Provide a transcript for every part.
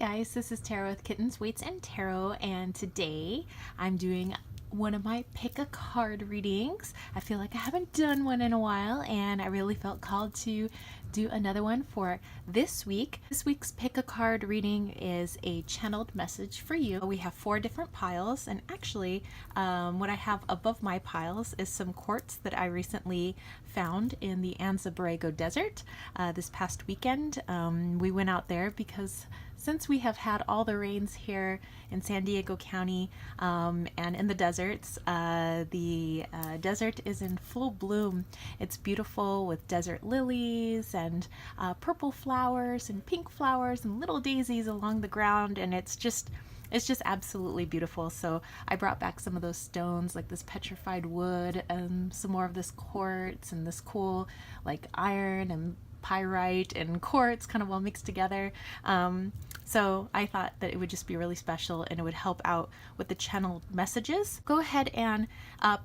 guys, this is Tarot with Kittens, Weights, and Tarot, and today I'm doing one of my pick a card readings. I feel like I haven't done one in a while, and I really felt called to do another one for this week. This week's pick a card reading is a channeled message for you. We have 4 different piles, and actually what I have above my piles is some quartz that I recently found in the Anza Borrego Desert this past weekend. We went out there because since we have had all the rains here in San Diego County and in the deserts, the desert is in full bloom. It's beautiful with desert lilies and purple flowers and pink flowers and little daisies along the ground, and it's just absolutely beautiful. So I brought back some of those stones, like this petrified wood, and some more of this quartz and this cool like iron and pyrite and quartz kind of all mixed together. So I thought that it would just be really special and it would help out with the channeled messages. Go ahead and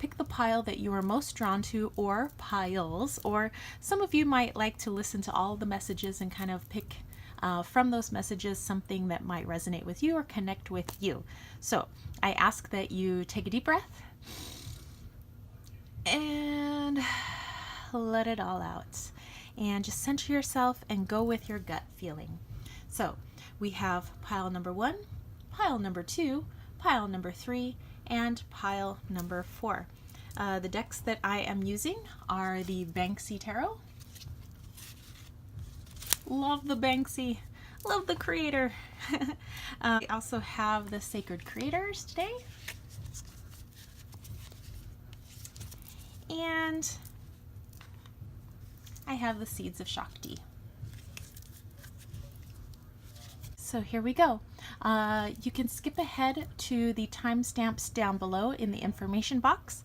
pick the pile that you are most drawn to, or piles, or some of you might like to listen to all the messages and kind of pick from those messages something that might resonate with you or connect with you. So I ask that you take a deep breath and let it all out, and just center yourself and go with your gut feeling. So we have pile number 1, pile number 2, pile number 3, and pile number 4. The decks that I am using are the Banksy Tarot. Love the Banksy, love the creator. We also have the Sacred Creators today. And I have the Seeds of Shakti. So here we go. You can skip ahead to the timestamps down below in the information box,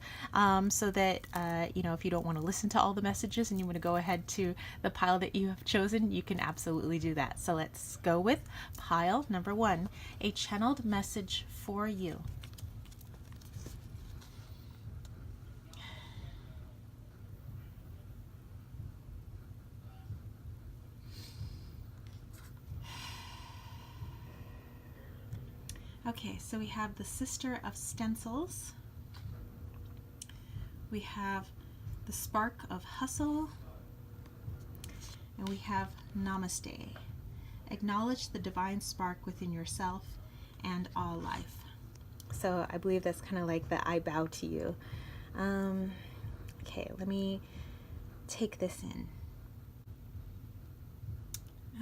so that if you don't want to listen to all the messages and you want to go ahead to the pile that you have chosen, you can absolutely do that. So let's go with pile number 1, a channeled message for you. Okay, so we have the Sister of Stencils, we have the Spark of Hustle, and we have Namaste. Acknowledge the divine spark within yourself and all life. So I believe that's kind of like the I bow to you. Okay, let me take this in.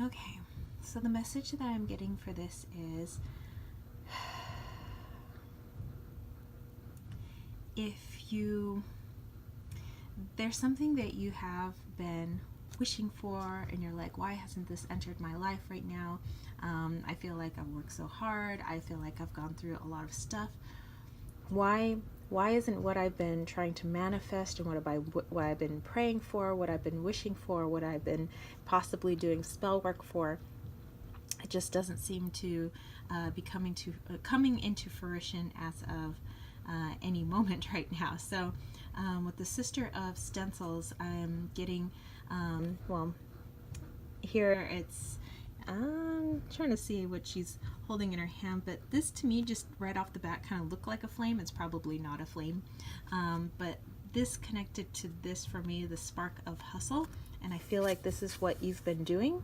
Okay, so the message that I'm getting for this is, there's something that you have been wishing for and you're like, why hasn't this entered my life right now? I feel like I've worked so hard. I feel like I've gone through a lot of stuff. Why isn't what I've been trying to manifest and what I've been praying for, what I've been wishing for, what I've been possibly doing spell work for, it just doesn't seem to be coming into fruition as of any moment right now. So with the Sister of Stencils, I'm getting, here it's, I'm trying to see what she's holding in her hand, but this to me just right off the bat kind of looked like a flame. It's probably not a flame, but this connected to this for me, the Spark of Hustle, and I feel like this is what you've been doing.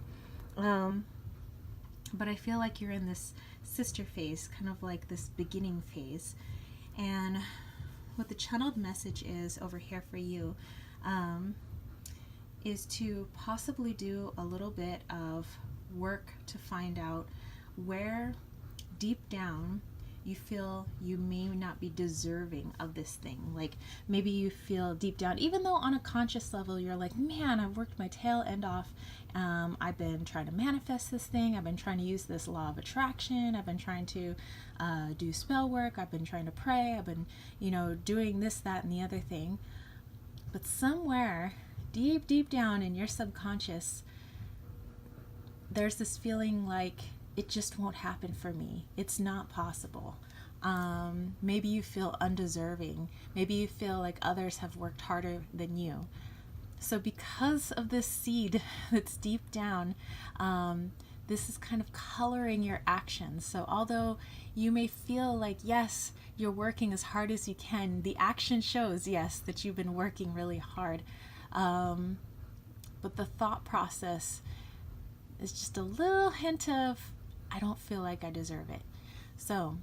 But I feel like you're in this sister phase, kind of like this beginning phase. And what the channeled message is over here for you is to possibly do a little bit of work to find out where deep down you feel you may not be deserving of this thing. Like maybe you feel deep down, even though on a conscious level you're like, man, I've worked my tail end off. I've been trying to manifest this thing. I've been trying to use this law of attraction. I've been trying to do spell work. I've been trying to pray. I've been, doing this, that, and the other thing. But somewhere deep, deep down in your subconscious, there's this feeling like it just won't happen for me. It's not possible. Maybe you feel undeserving. Maybe you feel like others have worked harder than you. So because of this seed that's deep down, this is kind of coloring your actions. So although you may feel like, yes, you're working as hard as you can, the action shows, yes, that you've been working really hard. But the thought process is just a little hint of, I don't feel like I deserve it. So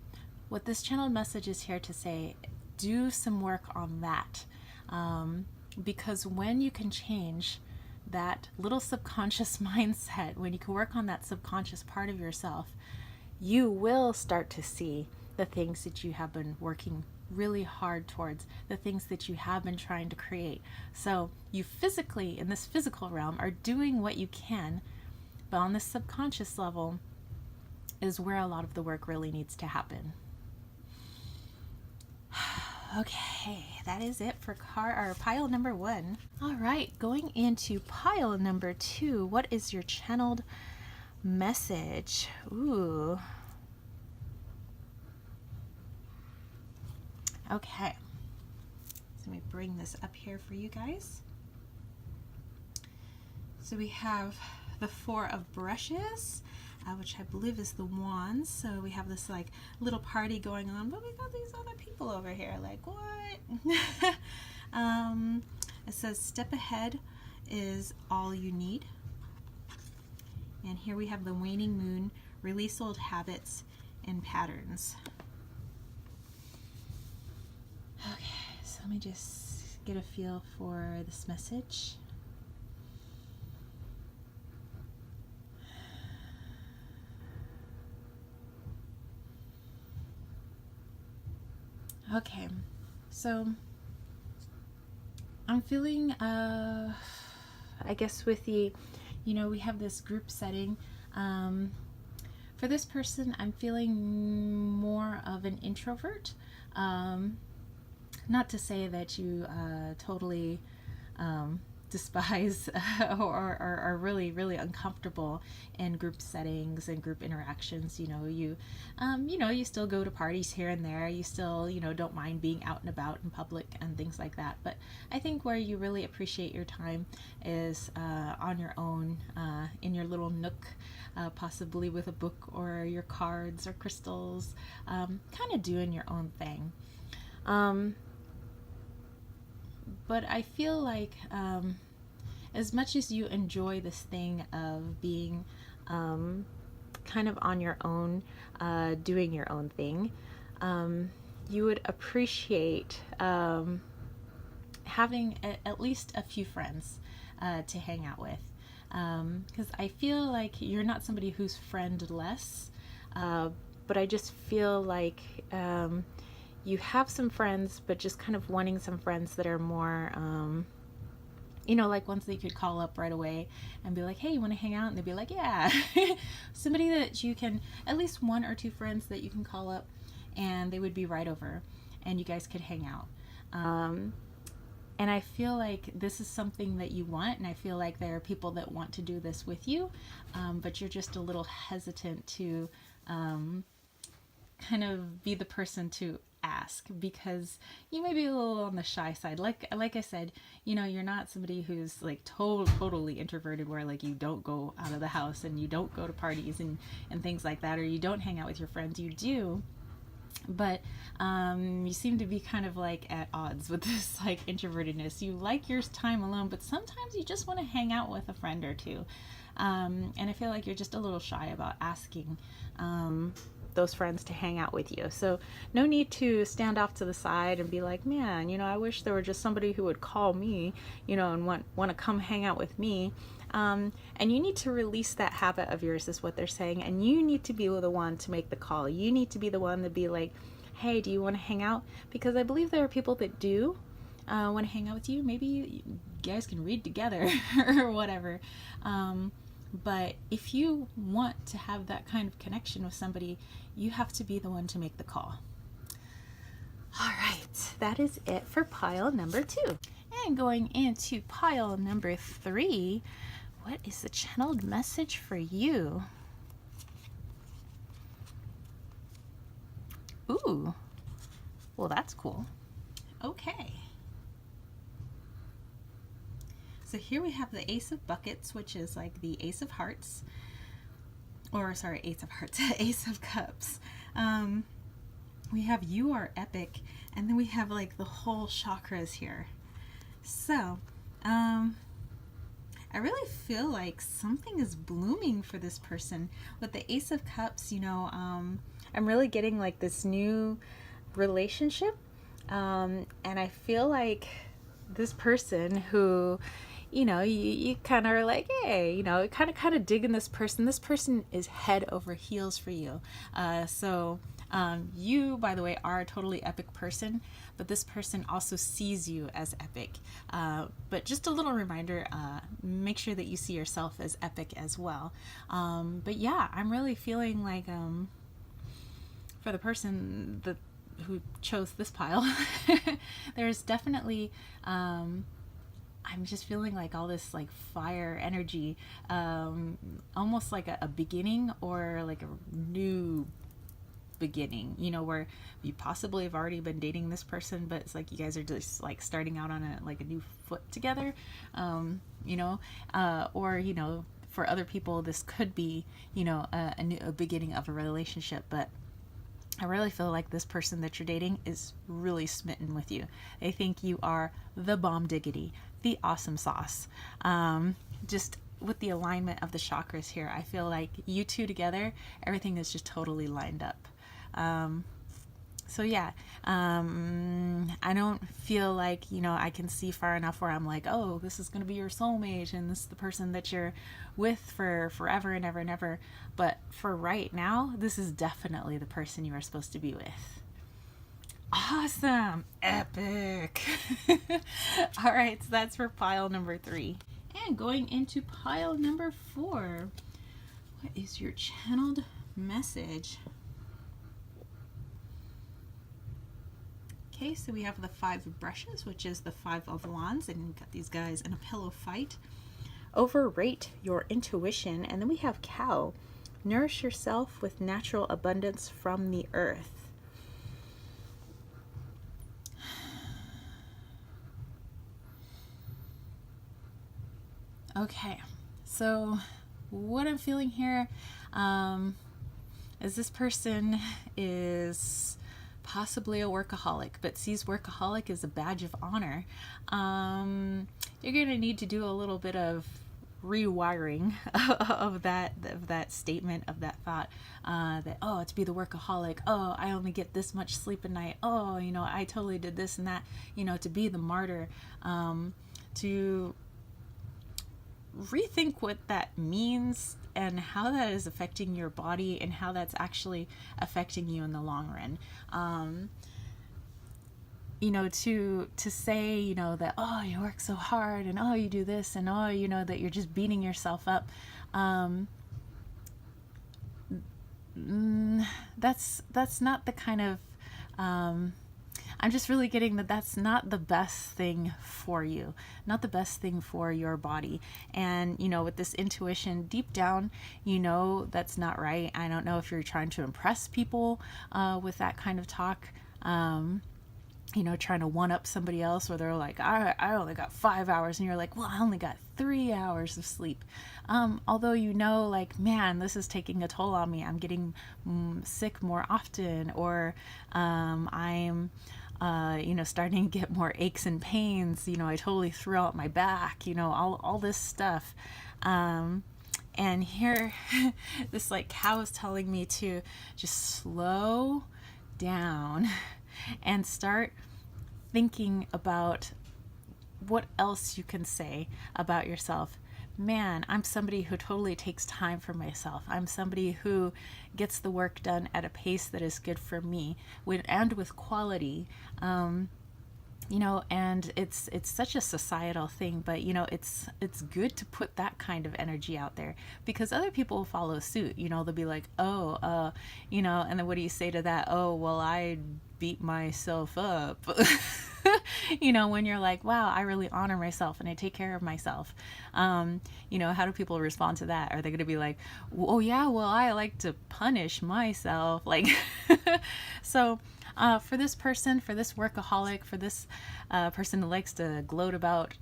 what this channeled message is here to say, do some work on that. Because when you can change that little subconscious mindset, when you can work on that subconscious part of yourself, you will start to see the things that you have been working really hard towards, the things that you have been trying to create. So you physically, in this physical realm, are doing what you can, but on this subconscious level is where a lot of the work really needs to happen. Okay, that is it for pile number 1. All right, going into pile number 2, what is your channeled message? Ooh. Okay, so let me bring this up here for you guys. So we have the 4 of brushes, which I believe is the wands. So we have this like little party going on, but we got these other people over here. Like, what? It says step ahead is all you need. And here we have the waning moon, release old habits and patterns. Okay, so let me just get a feel for this message. Okay, so I'm feeling, I guess with the, we have this group setting. For this person, I'm feeling more of an introvert. Not to say that you totally despise or are really, really uncomfortable in group settings and group interactions. You still go to parties here and there. You still, don't mind being out and about in public and things like that. But I think where you really appreciate your time is on your own, in your little nook, possibly with a book or your cards or crystals, kind of doing your own thing. But I feel like as much as you enjoy this thing of being kind of on your own, doing your own thing, you would appreciate having at least a few friends to hang out with. Because I feel like you're not somebody who's friendless, but I just feel like you have some friends, but just kind of wanting some friends that are more, like ones that you could call up right away and be like, hey, you want to hang out? And they'd be like, yeah. Somebody that you can, at least 1 or 2 friends that you can call up and they would be right over and you guys could hang out. And I feel like this is something that you want, and I feel like there are people that want to do this with you, but you're just a little hesitant to kind of be the person to ask because you may be a little on the shy side. Like I said, you're not somebody who's like totally introverted where like you don't go out of the house and you don't go to parties and things like that, or you don't hang out with your friends. You do, but you seem to be kind of like at odds with this like introvertedness. You like your time alone, but sometimes you just want to hang out with a friend or two, and I feel like you're just a little shy about asking those friends to hang out with you. So no need to stand off to the side and be like, man, I wish there were just somebody who would call me, and want to come hang out with me. And you need to release that habit of yours is what they're saying. And you need to be the one to make the call. You need to be the one to be like, hey, do you want to hang out? Because I believe there are people that do want to hang out with you. Maybe you guys can read together or whatever. But if you want to have that kind of connection with somebody, you have to be the one to make the call. All right, that is it for pile number 2. And going into pile number 3, what is the channeled message for you? Ooh, well, that's cool. Okay. So here we have the Ace of Buckets, which is like the Ace of Hearts. or sorry, Ace of Hearts, Ace of Cups. We have you are epic, and then we have like the whole chakras here. So, I really feel like something is blooming for this person. With the Ace of Cups, I'm really getting like this new relationship. And I feel like this person who, you kind of are like, hey, kind of digging this person. This person is head over heels for you. You, by the way, are a totally epic person, but this person also sees you as epic. But just a little reminder, make sure that you see yourself as epic as well. But yeah, I'm really feeling like for the person who chose this pile, there's definitely... I'm just feeling like all this like fire energy, almost like a beginning or like a new beginning, where you possibly have already been dating this person, but it's like you guys are just like starting out on a new foot together, or for other people this could be a beginning of a relationship. But I really feel like this person that you're dating is really smitten with you. They think you are the bomb diggity, the awesome sauce. Just with the alignment of the chakras here, I feel like you two together, everything is just totally lined up. So yeah, I don't feel like, I can see far enough where I'm like, oh, this is going to be your soulmate and this is the person that you're with for forever and ever and ever. But for right now, this is definitely the person you are supposed to be with. Awesome. Epic. All right, so that's for pile number 3. And going into pile number 4, what is your channeled message? Okay, so we have the 5 of brushes, which is the 5 of wands, and we've got these guys in a pillow fight. Overrate your intuition, and then we have cow. Nourish yourself with natural abundance from the earth. Okay, so what I'm feeling here is this person is possibly a workaholic, but sees workaholic as a badge of honor. You're going to need to do a little bit of rewiring of that statement, of that thought, that, oh, to be the workaholic, oh, I only get this much sleep a night, oh, I totally did this and that, to be the martyr, to rethink what that means and how that is affecting your body and how that's actually affecting you in the long run. To say, that, oh, you work so hard and, oh, you do this and, oh, that you're just beating yourself up. That's not the kind of, I'm just really getting that that's not the best thing for you, not the best thing for your body. And, with this intuition deep down, that's not right. I don't know if you're trying to impress people with that kind of talk, trying to one up somebody else, where they're like, I only got 5 hours. And you're like, well, I only got 3 hours of sleep. Although, like, man, this is taking a toll on me. I'm getting sick more often, or I'm starting to get more aches and pains. I totally threw out my back, all this stuff. And here, this like cow is telling me to just slow down and start thinking about what else you can say about yourself. Man, I'm somebody who totally takes time for myself. I'm somebody who gets the work done at a pace that is good for me, and with quality. And it's such a societal thing, but it's good to put that kind of energy out there, because other people will follow suit. They'll be like, oh, and then what do you say to that? Oh, well, I beat myself up. When you're like, wow, I really honor myself and I take care of myself. How do people respond to that? Are they going to be like, oh yeah, well, I like to punish myself? Like, so for this person, for this workaholic, for this person who likes to gloat about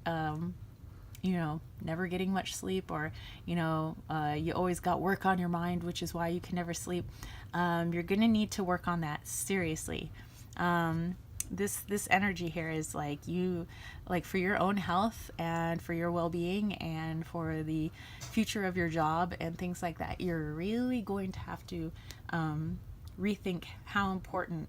never getting much sleep, or you always got work on your mind, which is why you can never sleep. You're gonna need to work on that seriously. This energy here is like for your own health and for your well-being and for the future of your job and things like that. You're really going to have to rethink how important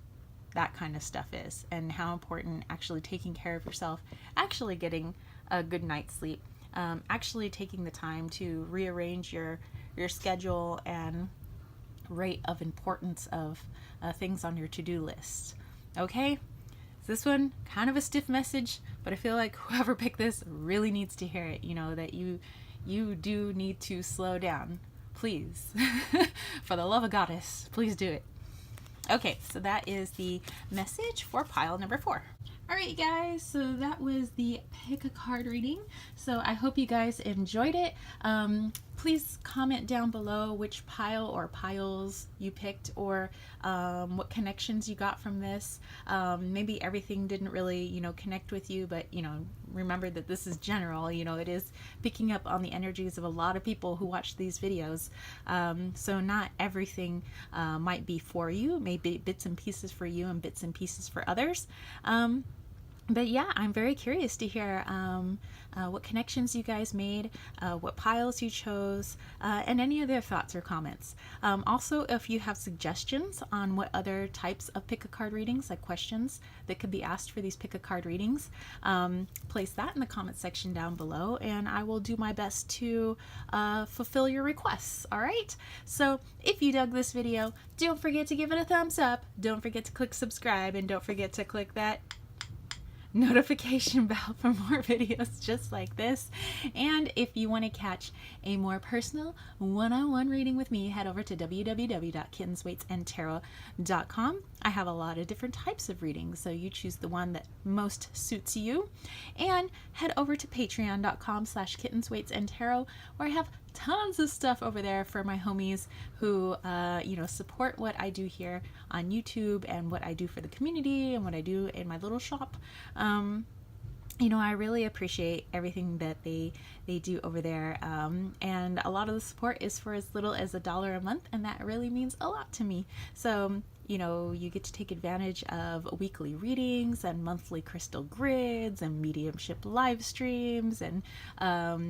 that kind of stuff is, and how important actually taking care of yourself, actually getting a good night's sleep, actually taking the time to rearrange your schedule and rate of importance of things on your to-do list. Okay? This one, kind of a stiff message, but I feel like whoever picked this really needs to hear it, that you do need to slow down. Please. For the love of goddess, please do it. Okay, so that is the message for pile number 4. Alright guys, so that was the pick a card reading. So I hope you guys enjoyed it. Please comment down below which pile or piles you picked, or what connections you got from this. Maybe everything didn't really, connect with you, but, remember that this is general. It is picking up on the energies of a lot of people who watch these videos. So not everything might be for you. Maybe bits and pieces for you and bits and pieces for others. But yeah, I'm very curious to hear what connections you guys made, what piles you chose, and any other thoughts or comments. Also, if you have suggestions on what other types of pick a card readings, like questions that could be asked for these pick a card readings, place that in the comment section down below, and I will do my best to fulfill your requests. All right? So if you dug this video, don't forget to give it a thumbs up. Don't forget to click subscribe, and don't forget to click that notification bell for more videos just like this. And if you want to catch a more personal one-on-one reading with me, head over to www.kittenswaitsandtarot.com. I have a lot of different types of readings, so you choose the one that most suits you. And head over to patreon.com/kittenswaitsandtarot, where I have tons of stuff over there for my homies who support what I do here on YouTube and what I do for the community and what I do in my little shop. I really appreciate everything that they do over there, and a lot of the support is for as little as $1 a month, and that really means a lot to me. So you get to take advantage of weekly readings and monthly crystal grids and mediumship live streams and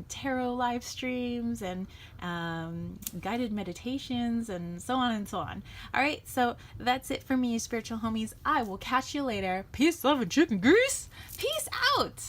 tarot live streams and guided meditations and so on and so on. All right, so that's it for me, spiritual homies. I will catch you later. Peace, love, and chicken grease. Peace out.